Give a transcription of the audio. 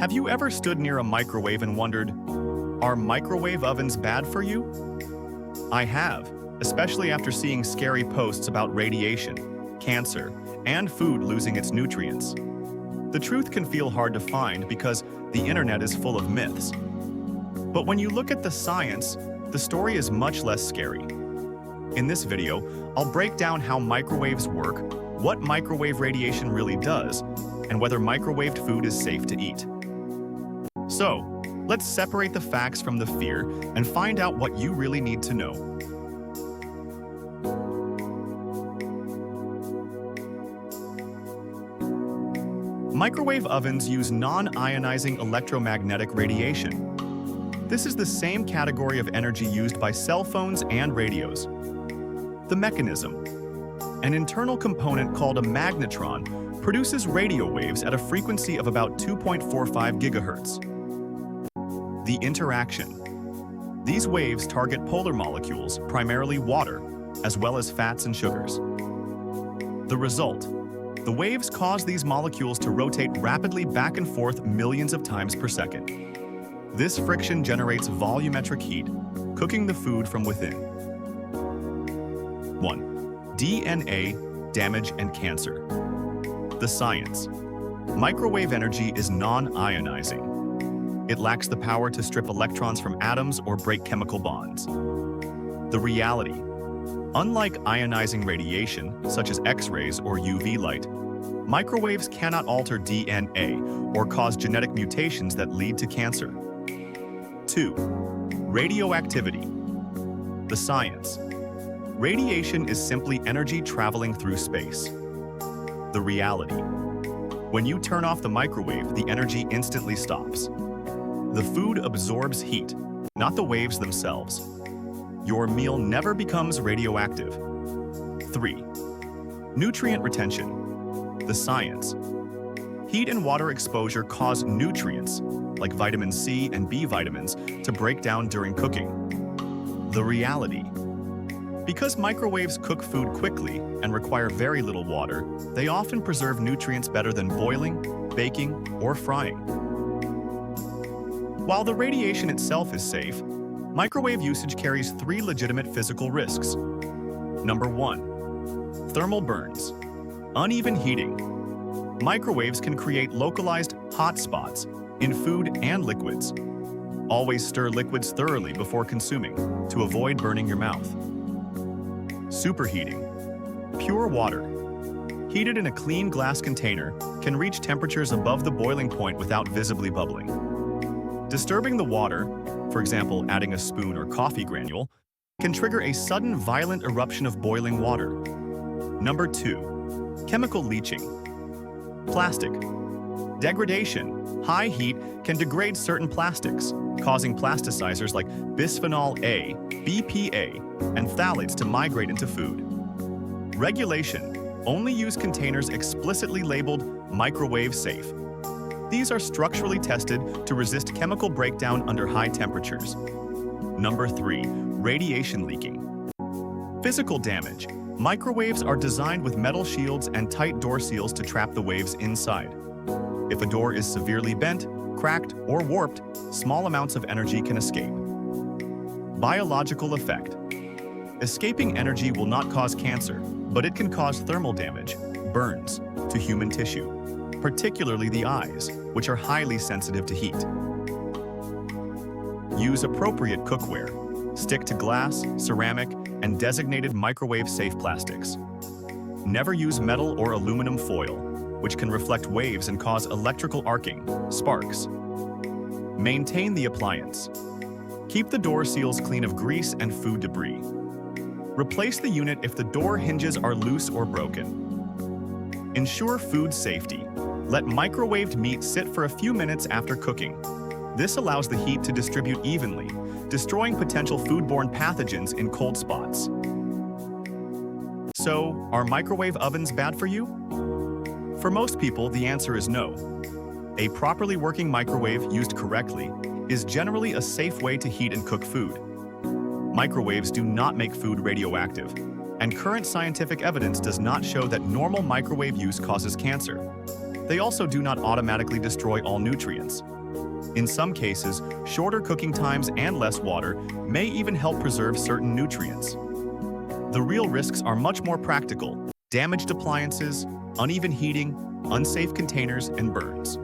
Have you ever stood near a microwave and wondered, are microwave ovens bad for you? I have, especially after seeing scary posts about radiation, cancer, and food losing its nutrients. The truth can feel hard to find because the internet is full of myths. But when you look at the science, the story is much less scary. In this video, I'll break down how microwaves work, what microwave radiation really does, and whether microwaved food is safe to eat. So, let's separate the facts from the fear and find out what you really need to know. Microwave ovens use non-ionizing electromagnetic radiation. This is the same category of energy used by cell phones and radios. The mechanism. An internal component called a magnetron produces radio waves at a frequency of about 2.45 gigahertz. The interaction. These waves target polar molecules, primarily water, as well as fats and sugars. The result. The waves cause these molecules to rotate rapidly back and forth millions of times per second. This friction generates volumetric heat, cooking the food from within. 1. DNA, damage, and cancer. The science. Microwave energy is non-ionizing. It lacks the power to strip electrons from atoms or break chemical bonds. The reality. Unlike ionizing radiation, such as X-rays or UV light, microwaves cannot alter DNA or cause genetic mutations that lead to cancer. 2. Radioactivity. The science. Radiation is simply energy traveling through space. The reality. When you turn off the microwave, the energy instantly stops. The food absorbs heat, not the waves themselves. Your meal never becomes radioactive. 3. Nutrient retention. The science. Heat and water exposure cause nutrients, like vitamin C and B vitamins, to break down during cooking. The reality. Because microwaves cook food quickly and require very little water, they often preserve nutrients better than boiling, baking, or frying. While the radiation itself is safe, microwave usage carries 3 legitimate physical risks. Number 1. Thermal burns. Uneven heating. Microwaves can create localized hot spots in food and liquids. Always stir liquids thoroughly before consuming to avoid burning your mouth. Superheating. Pure water, heated in a clean glass container, can reach temperatures above the boiling point without visibly bubbling. Disturbing the water, for example adding a spoon or coffee granule, can trigger a sudden violent eruption of boiling water. Number 2. Chemical leaching. Plastic. Degradation. High heat can degrade certain plastics, causing plasticizers like bisphenol A, BPA, and phthalates to migrate into food. Regulation. Only use containers explicitly labeled microwave safe. These are structurally tested to resist chemical breakdown under high temperatures. Number 3. Radiation leaking. Physical damage. Microwaves are designed with metal shields and tight door seals to trap the waves inside. If a door is severely bent, cracked, or warped, small amounts of energy can escape. Biological effect. Escaping energy will not cause cancer, but it can cause thermal damage, burns, to human tissue, particularly the eyes, which are highly sensitive to heat. Use appropriate cookware. Stick to glass, ceramic, and designated microwave-safe plastics. Never use metal or aluminum foil, which can reflect waves and cause electrical arcing, sparks. Maintain the appliance. Keep the door seals clean of grease and food debris. Replace the unit if the door hinges are loose or broken. Ensure food safety. Let microwaved meat sit for a few minutes after cooking. This allows the heat to distribute evenly, destroying potential foodborne pathogens in cold spots. So, are microwave ovens bad for you? For most people, the answer is no. A properly working microwave used correctly is generally a safe way to heat and cook food. Microwaves do not make food radioactive, and current scientific evidence does not show that normal microwave use causes cancer. They also do not automatically destroy all nutrients. In some cases, shorter cooking times and less water may even help preserve certain nutrients. The real risks are much more practical: damaged appliances, uneven heating, unsafe containers, and burns.